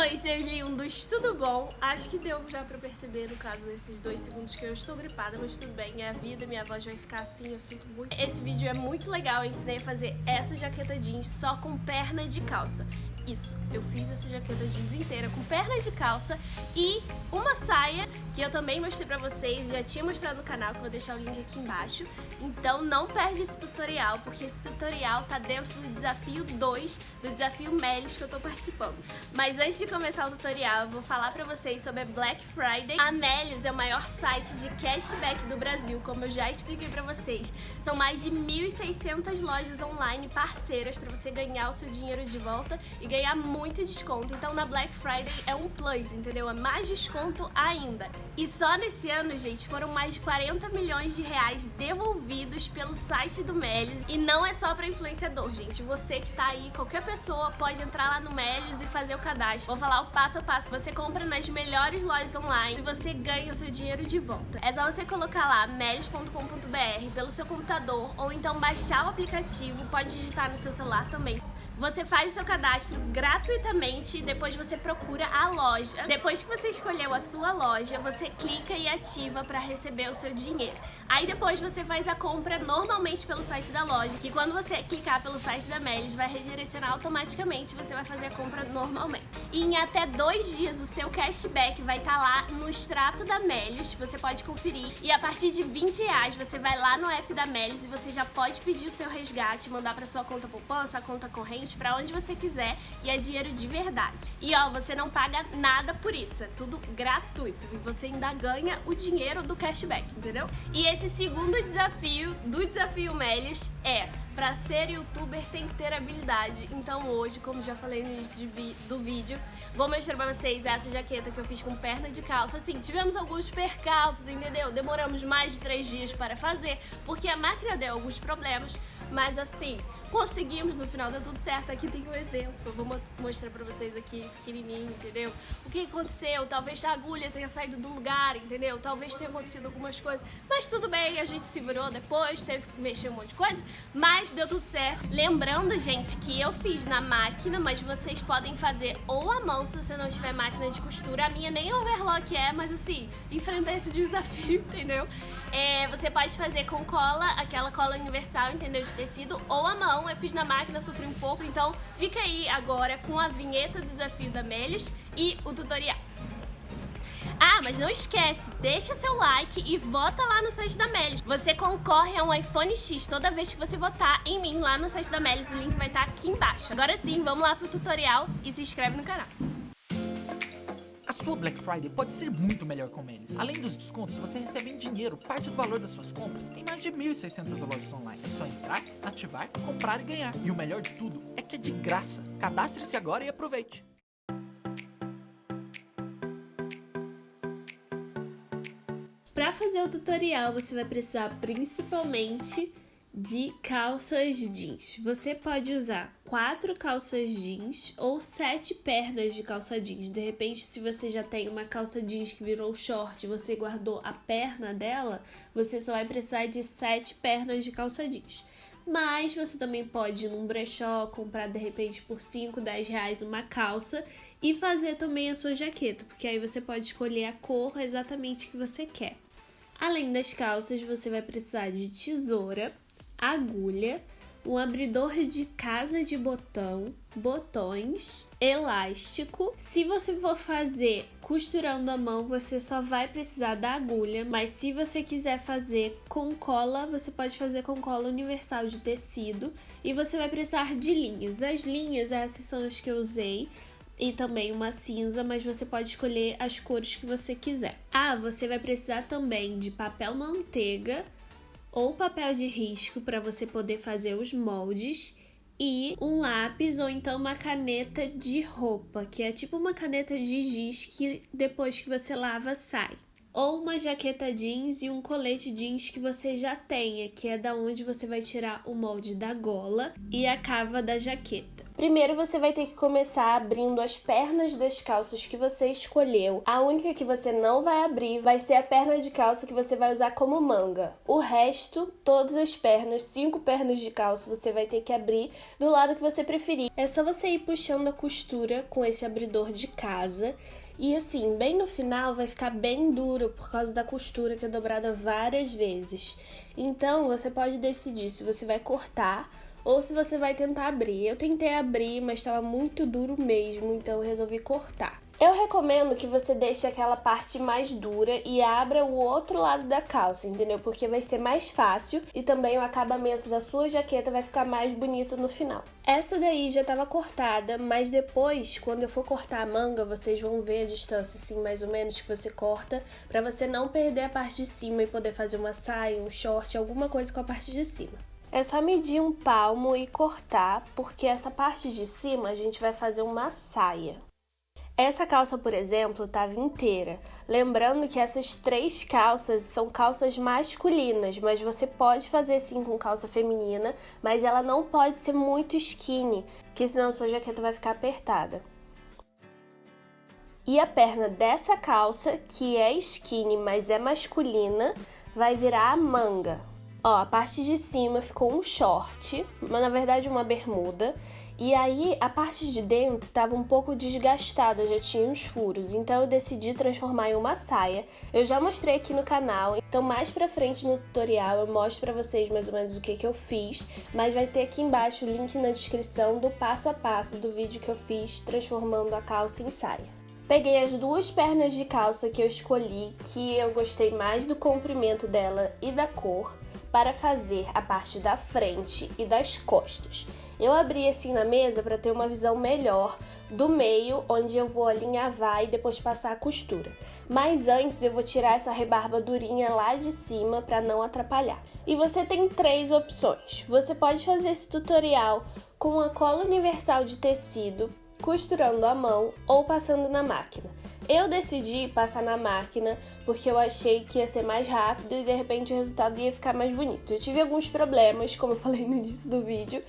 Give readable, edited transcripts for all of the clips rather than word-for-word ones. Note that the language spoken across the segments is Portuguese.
Oi, seus lindos, tudo bom? Acho que deu já pra perceber no caso desses 2 segundos que eu estou gripada, mas tudo bem, é a vida, minha voz vai ficar assim, eu sinto muito. Esse vídeo é muito legal, eu ensinei a fazer essa jaqueta jeans só com perna de calça. Isso, eu fiz essa jaqueta jeans inteira com perna de calça e uma saia que eu também mostrei pra vocês, já tinha mostrado no canal, que eu vou deixar o link aqui embaixo. Então não perde esse tutorial, porque esse tutorial tá dentro do desafio 2, do desafio Melios que eu tô participando. Mas antes de começar o tutorial, eu vou falar pra vocês sobre a Black Friday. A Melios é o maior site de cashback do Brasil, como eu já expliquei pra vocês. São mais de 1.600 lojas online parceiras pra você ganhar o seu dinheiro de volta e ganhar muito desconto. Então na Black Friday é um plus, entendeu? É mais desconto ainda. E só nesse ano, gente, foram mais de 40 milhões de reais devolvidos pelo site do Melios. E não é só pra influenciador, gente. Você que tá aí, qualquer pessoa pode entrar lá no Melios e fazer o cadastro. Vou falar o passo a passo. Você compra nas melhores lojas online e você ganha o seu dinheiro de volta. É só você colocar lá melios.com.br pelo seu computador ou então baixar o aplicativo, pode digitar no seu celular também. Você faz o seu cadastro gratuitamente e depois você procura a loja. Depois que você escolheu a sua loja, você clica e ativa para receber o seu dinheiro. Aí depois você faz a compra normalmente pelo site da loja, que quando você clicar pelo site da Melios vai redirecionar automaticamente, você vai fazer a compra normalmente. E em até 2 dias o seu cashback vai estar lá no extrato da Melios, você pode conferir. E a partir de R$20 você vai lá no app da Melios e você já pode pedir o seu resgate, mandar para sua conta poupança, conta corrente, pra onde você quiser, e é dinheiro de verdade. E ó, você não paga nada por isso, é tudo gratuito e você ainda ganha o dinheiro do cashback, entendeu? E esse segundo desafio do desafio Melios é: pra ser youtuber tem que ter habilidade. Então hoje, como já falei no início do vídeo, vou mostrar pra vocês essa jaqueta que eu fiz com perna de calça. Assim, tivemos alguns percalços, entendeu? Demoramos mais de 3 dias para fazer, porque a máquina deu alguns problemas, mas assim, conseguimos, no final deu tudo certo. Aqui tem um exemplo, eu vou mostrar pra vocês aqui, pequenininho, entendeu? O que aconteceu? Talvez a agulha tenha saído do lugar, entendeu? Talvez tenha acontecido algumas coisas, mas tudo bem, a gente se virou depois, teve que mexer um monte de coisa, mas deu tudo certo. Lembrando, gente, que eu fiz na máquina, mas vocês podem fazer ou à mão se você não tiver máquina de costura. A minha nem overlock é, mas assim, enfrentar esse desafio, entendeu? Você pode fazer com cola, aquela cola universal, entendeu? De tecido, ou à mão. Eu fiz na máquina, sofri um pouco, então fica aí agora com a vinheta do desafio da Melios e o tutorial. Ah, mas não esquece, deixa seu like e vota lá no site da Melios. Você concorre a um iPhone X toda vez que você votar em mim lá no site da Melios. O link vai estar aqui embaixo. Agora sim, vamos lá pro tutorial e se inscreve no canal. A sua Black Friday pode ser muito melhor com Melios. Além dos descontos, você recebe em dinheiro parte do valor das suas compras em mais de 1.600 lojas online. É só entrar, ativar, comprar e ganhar. E o melhor de tudo é que é de graça. Cadastre-se agora e aproveite. Para fazer o tutorial, você vai precisar principalmente de calças jeans. Você pode usar 4 calças jeans ou 7 pernas de calça jeans. De repente, se você já tem uma calça jeans que virou short e você guardou a perna dela, você só vai precisar de 7 pernas de calça jeans. Mas você também pode ir num brechó, comprar de repente por 5, 10 reais uma calça e fazer também a sua jaqueta, porque aí você pode escolher a cor exatamente que você quer. Além das calças, você vai precisar de tesoura, agulha, um abridor de casa de botão, botões, elástico. Se você for fazer costurando à mão, você só vai precisar da agulha, mas se você quiser fazer com cola, você pode fazer com cola universal de tecido e você vai precisar de linhas. As linhas, essas são as que eu usei, e também uma cinza, mas você pode escolher as cores que você quiser. Ah, você vai precisar também de papel manteiga ou papel de risco para você poder fazer os moldes e um lápis ou então uma caneta de roupa, que é tipo uma caneta de giz que depois que você lava sai. Ou uma jaqueta jeans e um colete jeans que você já tenha, que é da onde você vai tirar o molde da gola e a cava da jaqueta. Primeiro você vai ter que começar abrindo as pernas das calças que você escolheu. A única que você não vai abrir vai ser a perna de calça que você vai usar como manga. O resto, todas as pernas, 5 pernas de calça, você vai ter que abrir do lado que você preferir. É só você ir puxando a costura com esse abridor de casa. E assim, bem no final vai ficar bem duro por causa da costura que é dobrada várias vezes. Então você pode decidir se você vai cortar ou se você vai tentar abrir. Eu tentei abrir, mas estava muito duro mesmo, então eu resolvi cortar. Eu recomendo que você deixe aquela parte mais dura e abra o outro lado da calça, entendeu? Porque vai ser mais fácil e também o acabamento da sua jaqueta vai ficar mais bonito no final. Essa daí já estava cortada, mas depois, quando eu for cortar a manga, vocês vão ver a distância, assim, mais ou menos, que você corta, para você não perder a parte de cima e poder fazer uma saia, um short, alguma coisa com a parte de cima. É só medir um palmo e cortar, porque essa parte de cima a gente vai fazer uma saia. Essa calça, por exemplo, estava inteira. Lembrando que essas 3 calças são calças masculinas, mas você pode fazer sim com calça feminina, mas ela não pode ser muito skinny, porque senão a sua jaqueta vai ficar apertada. E a perna dessa calça, que é skinny, mas é masculina, vai virar a manga. Ó, a parte de cima ficou um short, mas na verdade uma bermuda. E aí, a parte de dentro estava um pouco desgastada, já tinha uns furos, então eu decidi transformar em uma saia. Eu já mostrei aqui no canal, então mais pra frente no tutorial eu mostro pra vocês mais ou menos o que eu fiz, mas vai ter aqui embaixo o link na descrição do passo a passo do vídeo que eu fiz transformando a calça em saia. Peguei as 2 pernas de calça que eu escolhi, que eu gostei mais do comprimento dela e da cor, para fazer a parte da frente e das costas. Eu abri assim na mesa para ter uma visão melhor do meio, onde eu vou alinhavar e depois passar a costura. Mas antes eu vou tirar essa rebarba durinha lá de cima para não atrapalhar. E você tem 3 opções. Você pode fazer esse tutorial com a cola universal de tecido, costurando à mão ou passando na máquina. Eu decidi passar na máquina porque eu achei que ia ser mais rápido e de repente o resultado ia ficar mais bonito. Eu tive alguns problemas, como eu falei no início do vídeo,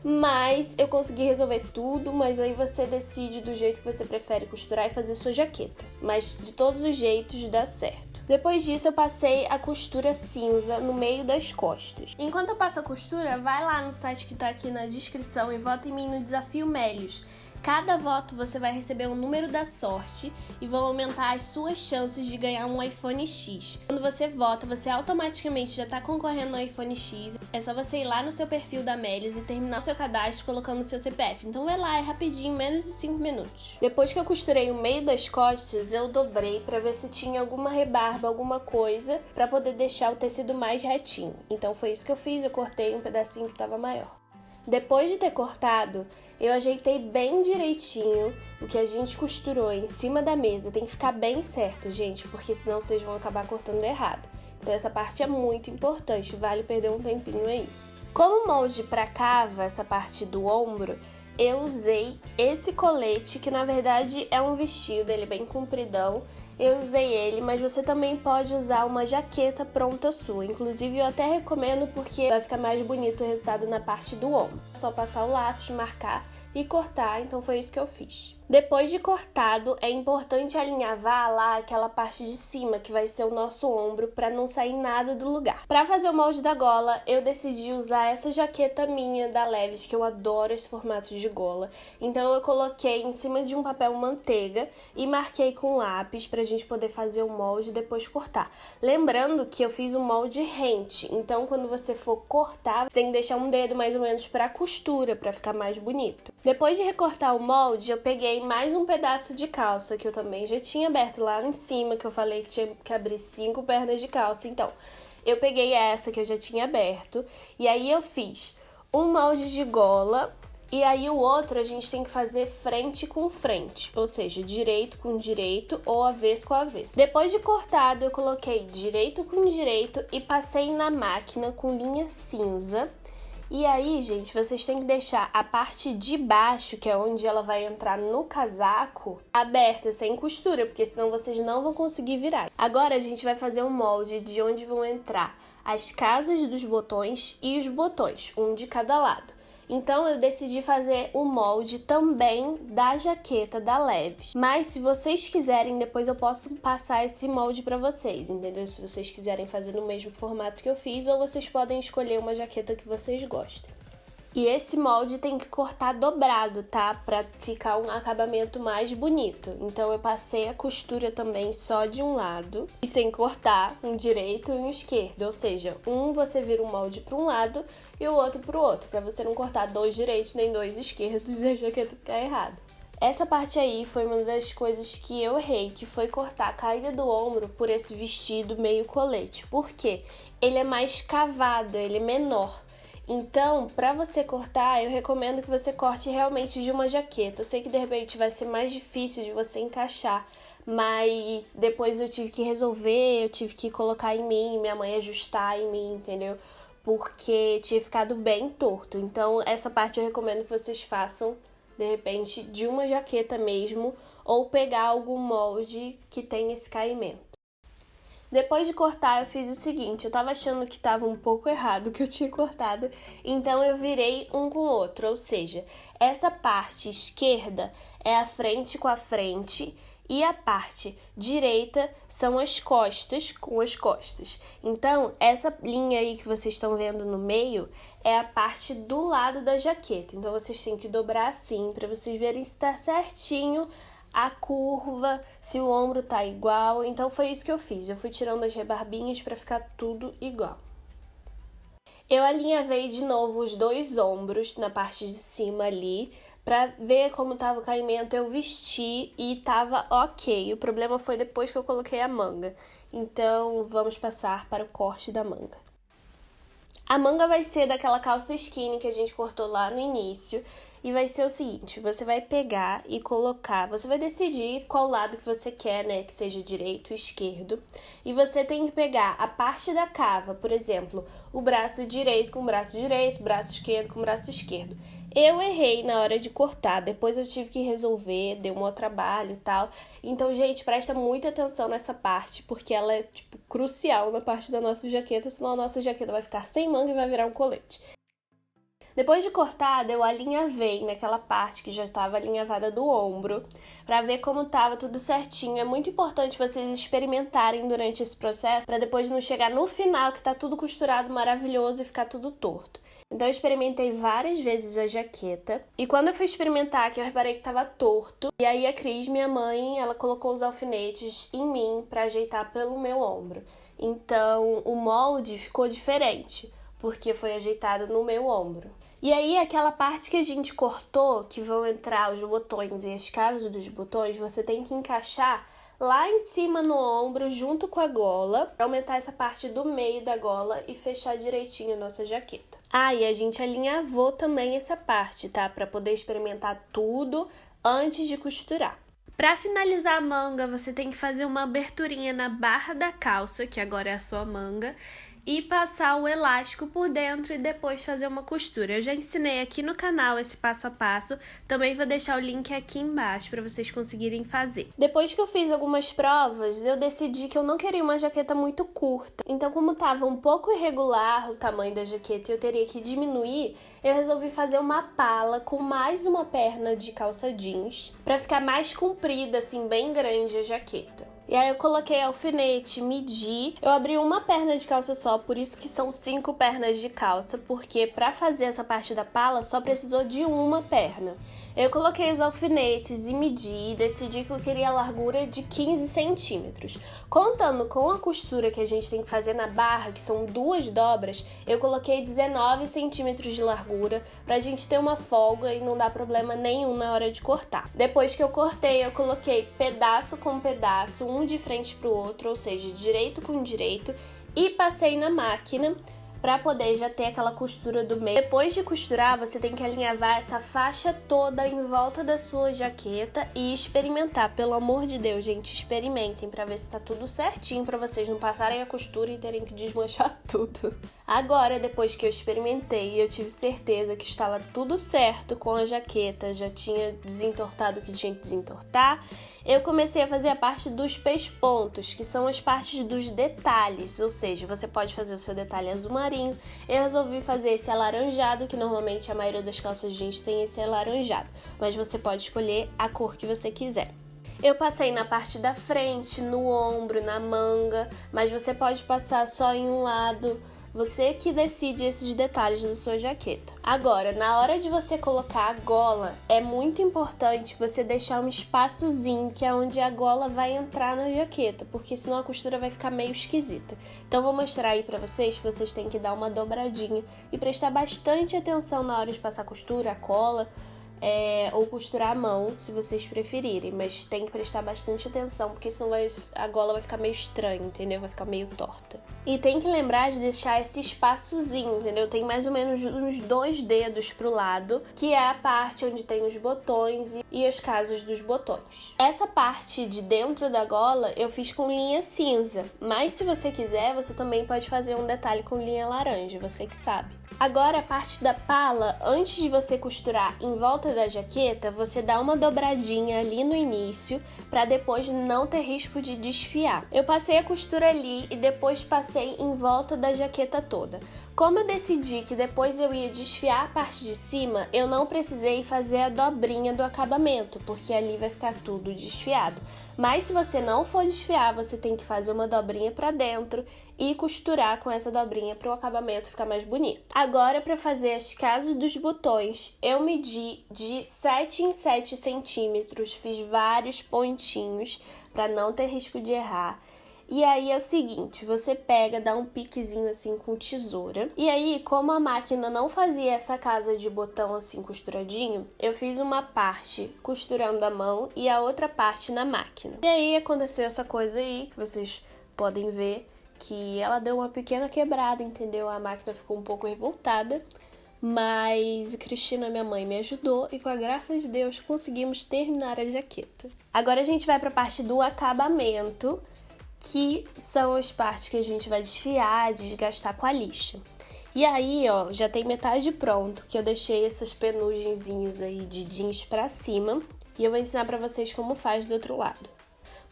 mas eu consegui resolver tudo, mas aí você decide do jeito que você prefere costurar e fazer sua jaqueta. Mas de todos os jeitos dá certo. Depois disso eu passei a costura cinza no meio das costas. Enquanto eu passo a costura, vai lá no site que tá aqui na descrição e vota em mim no Desafio Melios. Cada voto você vai receber um número da sorte e vão aumentar as suas chances de ganhar um iPhone X. Quando você vota, você automaticamente já está concorrendo ao iPhone X. É só você ir lá no seu perfil da Melios e terminar o seu cadastro colocando o seu CPF. Então vai lá, é rapidinho, menos de 5 minutos. Depois que eu costurei o meio das costas, eu dobrei para ver se tinha alguma rebarba, alguma coisa, para poder deixar o tecido mais retinho. Então foi isso que eu fiz, eu cortei um pedacinho que estava maior. Depois de ter cortado, eu ajeitei bem direitinho o que a gente costurou em cima da mesa. Tem que ficar bem certo, gente, porque senão vocês vão acabar cortando errado. Então essa parte é muito importante, vale perder um tempinho aí. Como molde para cava, essa parte do ombro, eu usei esse colete, que na verdade é um vestido, ele é bem compridão. Eu usei ele, mas você também pode usar uma jaqueta pronta sua. Inclusive, eu até recomendo porque vai ficar mais bonito o resultado na parte do ombro. É só passar o lápis, marcar e cortar, então foi isso que eu fiz. Depois de cortado, é importante alinhavar lá aquela parte de cima, que vai ser o nosso ombro, para não sair nada do lugar. Para fazer o molde da gola, eu decidi usar essa jaqueta minha da Levi's, que eu adoro esse formato de gola. Então eu coloquei em cima de um papel manteiga e marquei com lápis pra gente poder fazer o molde e depois cortar. Lembrando que eu fiz um molde rente, então quando você for cortar, você tem que deixar um dedo mais ou menos pra costura, pra ficar mais bonito. Depois de recortar o molde, eu peguei mais um pedaço de calça, que eu também já tinha aberto lá em cima, que eu falei que tinha que abrir 5 pernas de calça. Então, eu peguei essa que eu já tinha aberto, e aí eu fiz um molde de gola, e aí o outro a gente tem que fazer frente com frente, ou seja, direito com direito ou avesso com avesso. Depois de cortado, eu coloquei direito com direito e passei na máquina com linha cinza. E aí, gente, vocês têm que deixar a parte de baixo, que é onde ela vai entrar no casaco, aberta, sem costura, porque senão vocês não vão conseguir virar. Agora a gente vai fazer um molde de onde vão entrar as casas dos botões e os botões, um de cada lado. Então eu decidi fazer o molde também da jaqueta da Levi's. Mas se vocês quiserem, depois eu posso passar esse molde pra vocês, entendeu? Se vocês quiserem fazer no mesmo formato que eu fiz, ou vocês podem escolher uma jaqueta que vocês gostem. E esse molde tem que cortar dobrado, tá? Pra ficar um acabamento mais bonito. Então eu passei a costura também só de um lado. E sem cortar um direito e um esquerdo. Ou seja, você vira o molde para um lado e o outro pro outro. Pra você não cortar dois direitos nem dois esquerdos e a jaqueta ficar errada. Essa parte aí foi uma das coisas que eu errei, que foi cortar a caída do ombro por esse vestido meio colete. Por quê? Ele é mais cavado, ele é menor. Então, pra você cortar, eu recomendo que você corte realmente de uma jaqueta. Eu sei que de repente vai ser mais difícil de você encaixar, mas depois eu tive que resolver, eu tive que colocar em mim, minha mãe ajustar em mim, entendeu? Porque tinha ficado bem torto. Então, essa parte eu recomendo que vocês façam, de repente, de uma jaqueta mesmo, ou pegar algum molde que tenha esse caimento. Depois de cortar, eu fiz o seguinte, eu tava achando que tava um pouco errado o que eu tinha cortado, então eu virei um com o outro, ou seja, essa parte esquerda é a frente com a frente e a parte direita são as costas com as costas. Então, essa linha aí que vocês estão vendo no meio é a parte do lado da jaqueta, então vocês têm que dobrar assim para vocês verem se tá certinho a curva, se o ombro tá igual. Então foi isso que eu fiz, eu fui tirando as rebarbinhas pra ficar tudo igual. Eu alinhavei de novo os dois ombros na parte de cima ali, pra ver como tava o caimento. Eu vesti e tava ok, o problema foi depois que eu coloquei a manga. Então vamos passar para o corte da manga. A manga vai ser daquela calça skinny que a gente cortou lá no início. E vai ser o seguinte, você vai pegar e colocar, você vai decidir qual lado que você quer, né, que seja direito ou esquerdo. E você tem que pegar a parte da cava, por exemplo, o braço direito com o braço direito, braço esquerdo com o braço esquerdo. Eu errei na hora de cortar, depois eu tive que resolver, deu um trabalho e tal. Então, gente, presta muita atenção nessa parte, porque ela é, tipo, crucial na parte da nossa jaqueta, senão a nossa jaqueta vai ficar sem manga e vai virar um colete. Depois de cortada, eu alinhavei naquela parte que já estava alinhavada do ombro, para ver como estava tudo certinho. É muito importante vocês experimentarem durante esse processo, para depois não chegar no final que tá tudo costurado maravilhoso e ficar tudo torto. Então eu experimentei várias vezes a jaqueta, e quando eu fui experimentar, que eu reparei que estava torto, e aí a Cris, minha mãe, ela colocou os alfinetes em mim para ajeitar pelo meu ombro. Então o molde ficou diferente, porque foi ajeitado no meu ombro. E aí, aquela parte que a gente cortou, que vão entrar os botões e as casas dos botões, você tem que encaixar lá em cima no ombro, junto com a gola, pra aumentar essa parte do meio da gola e fechar direitinho a nossa jaqueta. Ah, e a gente alinhavou também essa parte, tá? Pra poder experimentar tudo antes de costurar. Pra finalizar a manga, você tem que fazer uma aberturinha na barra da calça, que agora é a sua manga, e passar o elástico por dentro e depois fazer uma costura. Eu já ensinei aqui no canal esse passo a passo, também vou deixar o link aqui embaixo para vocês conseguirem fazer. Depois que eu fiz algumas provas, eu decidi que eu não queria uma jaqueta muito curta. Então, como tava um pouco irregular o tamanho da jaqueta e eu teria que diminuir, eu resolvi fazer uma pala com mais uma perna de calça jeans, para ficar mais comprida, assim, bem grande a jaqueta. E aí eu coloquei alfinete, medi, eu abri uma perna de calça só, por isso que são 5 pernas de calça, porque pra fazer essa parte da pala só precisou de uma perna. Eu coloquei os alfinetes e medi, decidi que eu queria a largura de 15 centímetros. Contando com a costura que a gente tem que fazer na barra, que são 2 dobras, eu coloquei 19 centímetros de largura, pra gente ter uma folga e não dar problema nenhum na hora de cortar. Depois que eu cortei, eu coloquei pedaço com pedaço, um de frente pro outro, ou seja, direito com direito, e passei na máquina, para poder já ter aquela costura do meio. Depois de costurar, você tem que alinhavar essa faixa toda em volta da sua jaqueta e experimentar. Pelo amor de Deus, gente, experimentem para ver se tá tudo certinho, para vocês não passarem a costura e terem que desmanchar tudo. Agora, depois que eu experimentei, eu tive certeza que estava tudo certo com a jaqueta, já tinha desentortado o que tinha que desentortar. Eu comecei a fazer a parte dos pespontos, que são as partes dos detalhes, ou seja, você pode fazer o seu detalhe azul marinho. Eu resolvi fazer esse alaranjado, que normalmente a maioria das calças jeans tem esse alaranjado, mas você pode escolher a cor que você quiser. Eu passei na parte da frente, no ombro, na manga, mas você pode passar só em um lado. Você que decide esses detalhes da sua jaqueta. Agora, na hora de você colocar a gola, é muito importante você deixar um espaçozinho, que é onde a gola vai entrar na jaqueta, porque senão a costura vai ficar meio esquisita. Então vou mostrar aí pra vocês que vocês têm que dar uma dobradinha e prestar bastante atenção na hora de passar a costura, a cola, ou costurar à mão, se vocês preferirem, mas tem que prestar bastante atenção, porque senão a gola vai ficar meio estranha, entendeu? Vai ficar meio torta. E tem que lembrar de deixar esse espaçozinho, entendeu? Tem mais ou menos uns 2 dedos pro lado, que é a parte onde tem os botões e as casas dos botões. Essa parte de dentro da gola eu fiz com linha cinza, mas se você quiser, você também pode fazer um detalhe com linha laranja, você que sabe. Agora a parte da pala, antes de você costurar em volta da jaqueta, você dá uma dobradinha ali no início, para depois não ter risco de desfiar. Eu passei a costura ali e depois passei em volta da jaqueta toda. Como eu decidi que depois eu ia desfiar a parte de cima, eu não precisei fazer a dobrinha do acabamento, porque ali vai ficar tudo desfiado. Mas se você não for desfiar, você tem que fazer uma dobrinha para dentro e costurar com essa dobrinha para o acabamento ficar mais bonito. Agora, para fazer as casas dos botões, eu medi de 7 em 7 centímetros, fiz vários pontinhos para não ter risco de errar. E aí é o seguinte, você pega, dá um piquezinho assim com tesoura. E aí, como a máquina não fazia essa casa de botão assim costuradinho, eu fiz uma parte costurando a mão e a outra parte na máquina. E aí aconteceu essa coisa aí, que vocês podem ver, que ela deu uma pequena quebrada, entendeu? A máquina ficou um pouco revoltada, mas Cristina, minha mãe, me ajudou e com a graça de Deus conseguimos terminar a jaqueta. Agora a gente vai para a parte do acabamento, que são as partes que a gente vai desfiar, desgastar com a lixa. E aí, ó, já tem metade pronto, que eu deixei essas penugenzinhas aí de jeans pra cima, e eu vou ensinar pra vocês como faz do outro lado.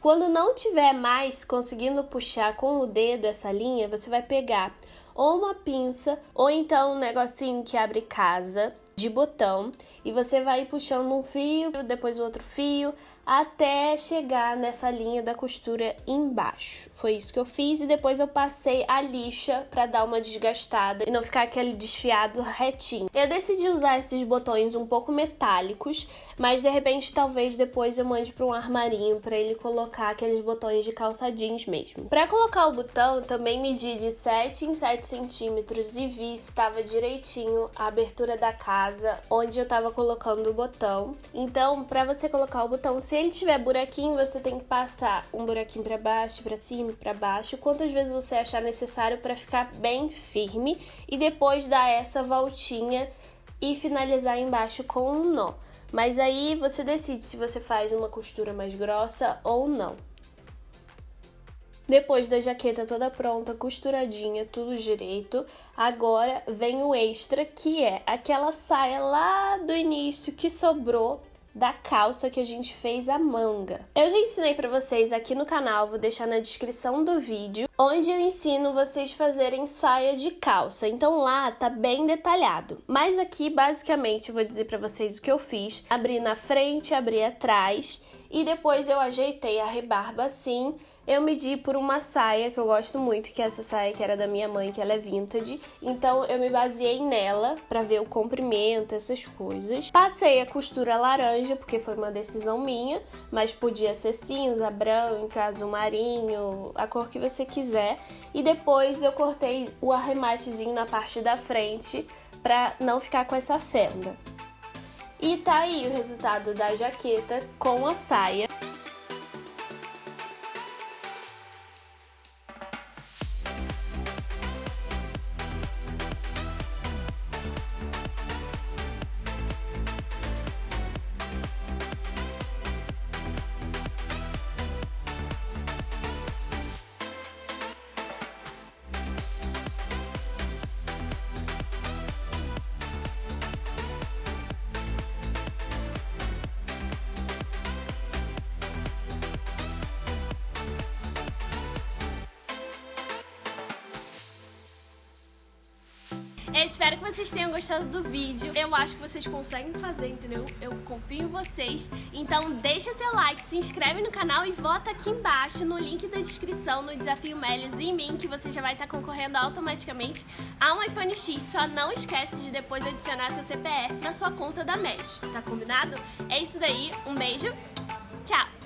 Quando não tiver mais conseguindo puxar com o dedo essa linha, você vai pegar ou uma pinça, ou então um negocinho que abre casa de botão, e você vai puxando um fio, depois o outro fio, até chegar nessa linha da costura embaixo. Foi isso que eu fiz e depois eu passei a lixa para dar uma desgastada e não ficar aquele desfiado retinho. Eu decidi usar esses botões um pouco metálicos, mas de repente talvez depois eu mande para um armarinho para ele colocar aqueles botões de calça jeans mesmo. Para colocar o botão, também medi de 7 em 7 centímetros e vi se estava direitinho a abertura da casa onde eu estava colocando o botão. Então, para você colocar o botão, se ele tiver buraquinho, você tem que passar um buraquinho para baixo, para cima, para baixo, quantas vezes você achar necessário para ficar bem firme, e depois dar essa voltinha e finalizar embaixo com um nó. Mas aí você decide se você faz uma costura mais grossa ou não. Depois da jaqueta toda pronta, costuradinha, tudo direito, agora vem o extra, que é aquela saia lá do início que sobrou da calça que a gente fez a manga. Eu já ensinei pra vocês aqui no canal, vou deixar na descrição do vídeo, onde eu ensino vocês fazerem saia de calça. Então lá tá bem detalhado. Mas aqui, basicamente, eu vou dizer pra vocês o que eu fiz. Abri na frente, abri atrás e depois eu ajeitei a rebarba assim. Eu medi por uma saia que eu gosto muito, que é essa saia que era da minha mãe, que ela é vintage. Então eu me baseei nela pra ver o comprimento, essas coisas. Passei a costura laranja, porque foi uma decisão minha, mas podia ser cinza, branca, azul marinho, a cor que você quiser. E depois eu cortei o arrematezinho na parte da frente pra não ficar com essa fenda. E tá aí o resultado da jaqueta com a saia. Eu espero que vocês tenham gostado do vídeo. Eu acho que vocês conseguem fazer, entendeu? Eu confio em vocês. Então deixa seu like, se inscreve no canal e vota aqui embaixo no link da descrição no Desafio Melios e em mim, que você já vai estar concorrendo automaticamente a um iPhone X. Só não esquece de depois adicionar seu CPF na sua conta da Melios, tá combinado? É isso daí, um beijo, tchau!